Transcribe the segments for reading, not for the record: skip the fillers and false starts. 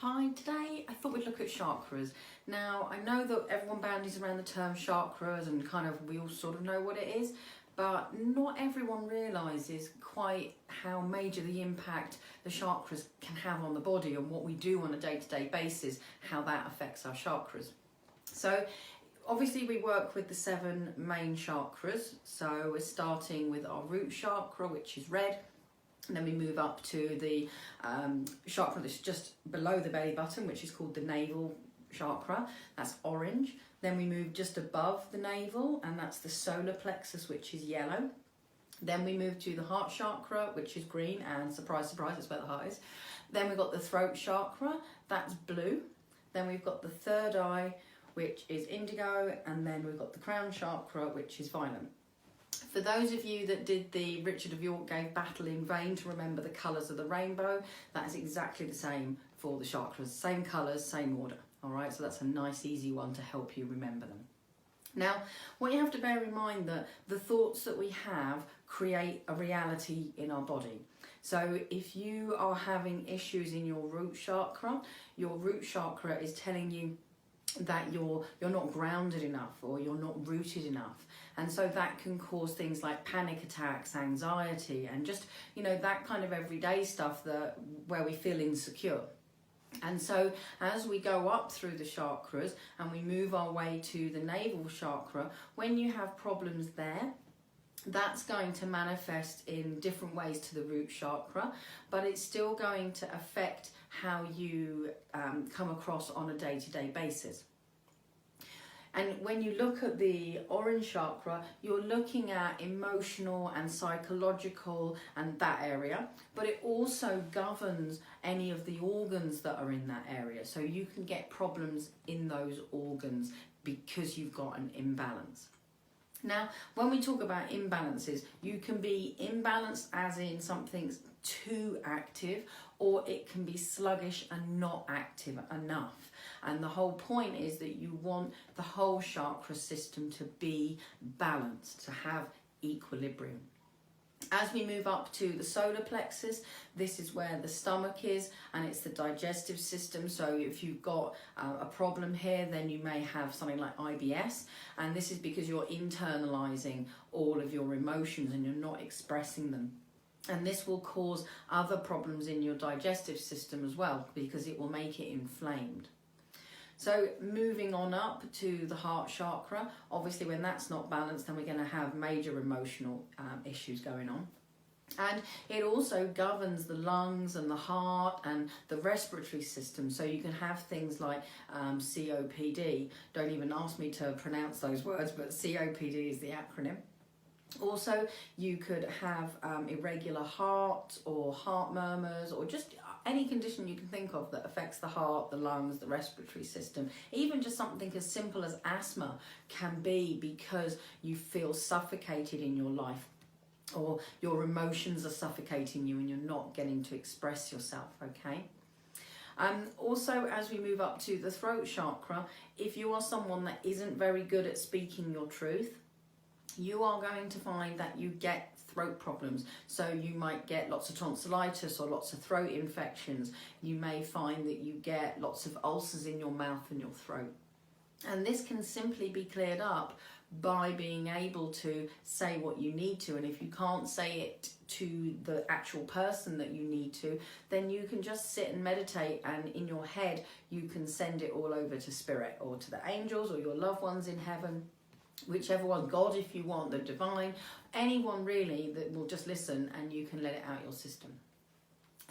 Hi, today I thought we'd look at chakras. Now, I know that everyone bandies around the term chakras and kind of we all sort of know what it is, but not everyone realises quite how major the impact the chakras can have on the body and what we do on a day-to-day basis, how that affects our chakras. So, obviously we work with the 7 main chakras. So we're starting with our root chakra, which is red. And then we move up to the chakra that's just below the belly button, which is called the navel chakra. That's orange. Then we move just above the navel, and that's the solar plexus, which is yellow. Then we move to the heart chakra, which is green, and surprise, surprise, that's where the heart is. Then we've got the throat chakra, that's blue. Then we've got the third eye, which is indigo, and then we've got the crown chakra, which is violet. For those of you that did the Richard of York gave Battle in Vain to remember the colours of the rainbow, that is exactly the same for the chakras. Same colours, same order. All right, so that's a nice, easy one to help you remember them. Now, what you have to bear in mind that the thoughts that we have create a reality in our body. So if you are having issues in your root chakra is telling you that you're not grounded enough or you're not rooted enough, and so that can cause things like panic attacks, anxiety, and just that kind of everyday stuff where we feel insecure. And so as we go up through the chakras and we move our way to the navel chakra, when you have problems there, that's going to manifest in different ways to the root chakra, but it's still going to affect how you come across on a day-to-day basis. And when you look at the orange chakra, you're looking at emotional and psychological and that area, but it also governs any of the organs that are in that area. So you can get problems in those organs because you've got an imbalance. Now, when we talk about imbalances, you can be imbalanced as in something's too active, or it can be sluggish and not active enough. And the whole point is that you want the whole chakra system to be balanced, to have equilibrium. As we move up to the solar plexus, this is where the stomach is, and it's the digestive system. So if you've got a problem here, then you may have something like IBS, and this is because you're internalizing all of your emotions and you're not expressing them. And this will cause other problems in your digestive system as well, because it will make it inflamed. So moving on up to the heart chakra, obviously when that's not balanced, then we're going to have major emotional issues going on. And it also governs the lungs and the heart and the respiratory system. So you can have things like COPD. Don't even ask me to pronounce those words, but COPD is the acronym. Also, you could have irregular heart or heart murmurs, or just any condition you can think of that affects the heart, the lungs, the respiratory system. Even just something as simple as asthma can be because you feel suffocated in your life, or your emotions are suffocating you and you're not getting to express yourself, okay? Also, as we move up to the throat chakra, if you are someone that isn't very good at speaking your truth, you are going to find that you get throat problems. So you might get lots of tonsillitis or lots of throat infections. You may find that you get lots of ulcers in your mouth and your throat. And this can simply be cleared up by being able to say what you need to. And if you can't say it to the actual person that you need to, then you can just sit and meditate, and in your head you can send it all over to spirit or to the angels or your loved ones in heaven. Whichever one, God if you want, the divine, anyone really that will just listen, and you can let it out your system.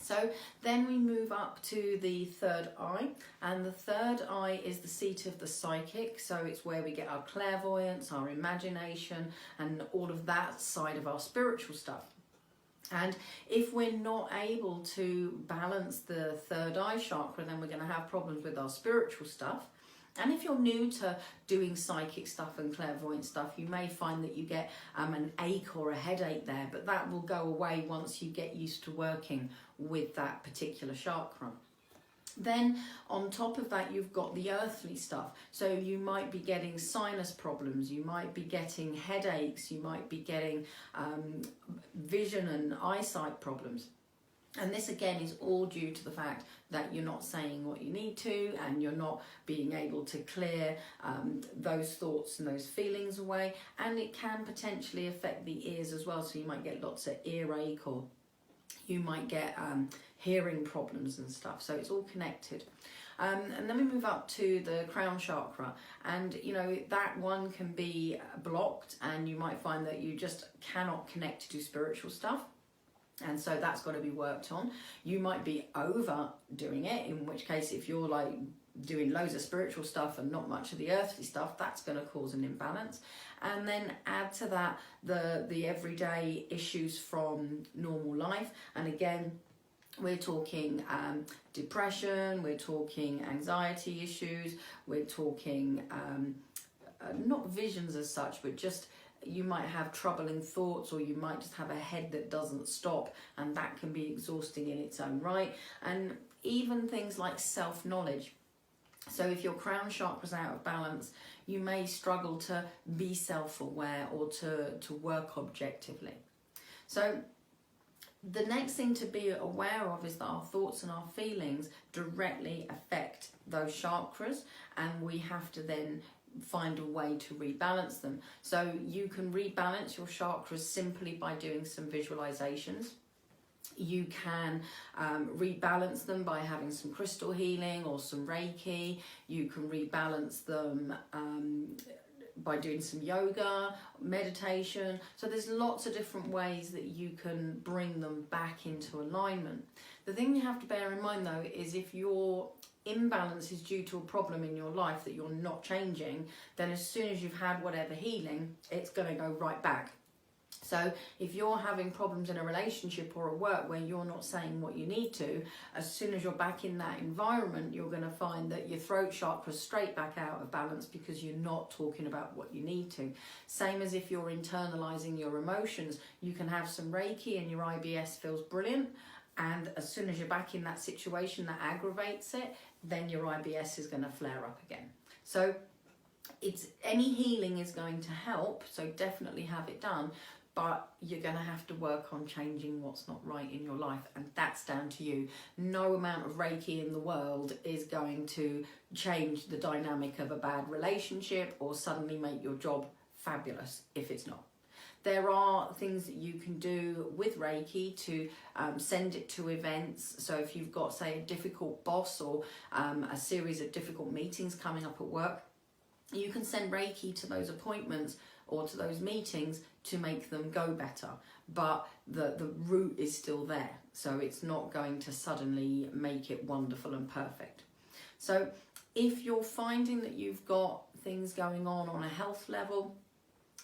So then we move up to the third eye, and the third eye is the seat of the psychic. So it's where we get our clairvoyance, our imagination, and all of that side of our spiritual stuff. And if we're not able to balance the third eye chakra, then we're going to have problems with our spiritual stuff. And if you're new to doing psychic stuff and clairvoyant stuff, you may find that you get an ache or a headache there, but that will go away once you get used to working with that particular chakra. Then on top of that, you've got the earthly stuff. So you might be getting sinus problems, you might be getting headaches, you might be getting vision and eyesight problems. And this again is all due to the fact that you're not saying what you need to, and you're not being able to clear those thoughts and those feelings away. And it can potentially affect the ears as well. So you might get lots of earache, or you might get hearing problems and stuff. So it's all connected. And then we move up to the crown chakra, and you know, that one can be blocked, and you might find that you just cannot connect to spiritual stuff. And so that's got to be worked on. You might be overdoing it, in which case if you're like doing loads of spiritual stuff and not much of the earthly stuff, that's going to cause an imbalance. And then add to that the everyday issues from normal life. And again, we're talking depression, we're talking anxiety issues, we're talking not visions as such, but just you might have troubling thoughts, or you might just have a head that doesn't stop, and that can be exhausting in its own right. And even things like self-knowledge. So if your crown chakra's out of balance, you may struggle to be self-aware or to work objectively. So the next thing to be aware of is that our thoughts and our feelings directly affect those chakras, and we have to then find a way to rebalance them. So you can rebalance your chakras simply by doing some visualizations. You can rebalance them by having some crystal healing or some Reiki. You can rebalance them by doing some yoga, meditation. So there's lots of different ways that you can bring them back into alignment. The thing you have to bear in mind though is if your imbalance is due to a problem in your life that you're not changing, then as soon as you've had whatever healing, it's going to go right back. So if you're having problems in a relationship or at work where you're not saying what you need to, as soon as you're back in that environment, you're going to find that your throat chakra's straight back out of balance because you're not talking about what you need to. Same as if you're internalizing your emotions, you can have some Reiki and your IBS feels brilliant. And as soon as you're back in that situation that aggravates it, then your IBS is going to flare up again. So it's any healing is going to help, so definitely have it done, but you're going to have to work on changing what's not right in your life, and that's down to you. No amount of Reiki in the world is going to change the dynamic of a bad relationship or suddenly make your job fabulous if it's not. There are things that you can do with Reiki to send it to events. So if you've got, say, a difficult boss or a series of difficult meetings coming up at work, you can send Reiki to those appointments or to those meetings to make them go better. But the root is still there. So it's not going to suddenly make it wonderful and perfect. So if you're finding that you've got things going on a health level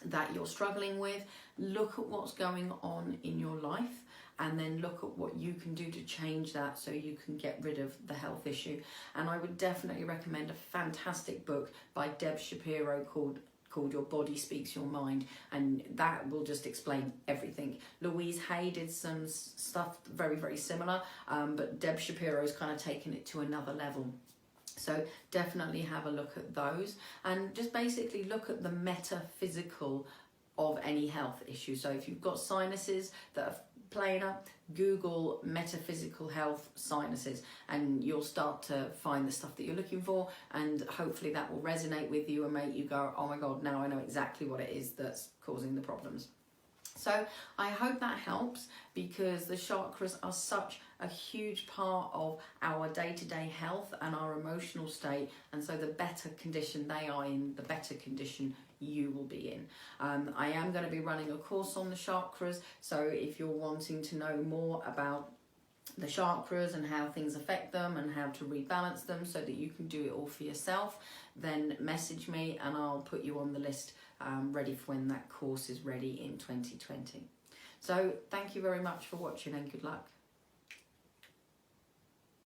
that you're struggling with, look at what's going on in your life and then look at what you can do to change that so you can get rid of the health issue. And I would definitely recommend a fantastic book by Deb Shapiro called Your Body Speaks Your Mind, and that will just explain everything. Louise Hay did some stuff very, very similar, but Deb Shapiro's kind of taken it to another level. So definitely have a look at those and just basically look at the metaphysical of any health issue. So if you've got sinuses that are playing up, Google metaphysical health sinuses and you'll start to find the stuff that you're looking for, and hopefully that will resonate with you and make you go, oh my God, now I know exactly what it is that's causing the problems. So I hope that helps, because the chakras are such a huge part of our day-to-day health and our emotional state, and so the better condition they are in, the better condition you will be in. I am going to be running a course on the chakras, so if you're wanting to know more about the chakras and how things affect them and how to rebalance them so that you can do it all for yourself, then message me and I'll put you on the list ready for when that course is ready in 2020. So thank you very much for watching and good luck.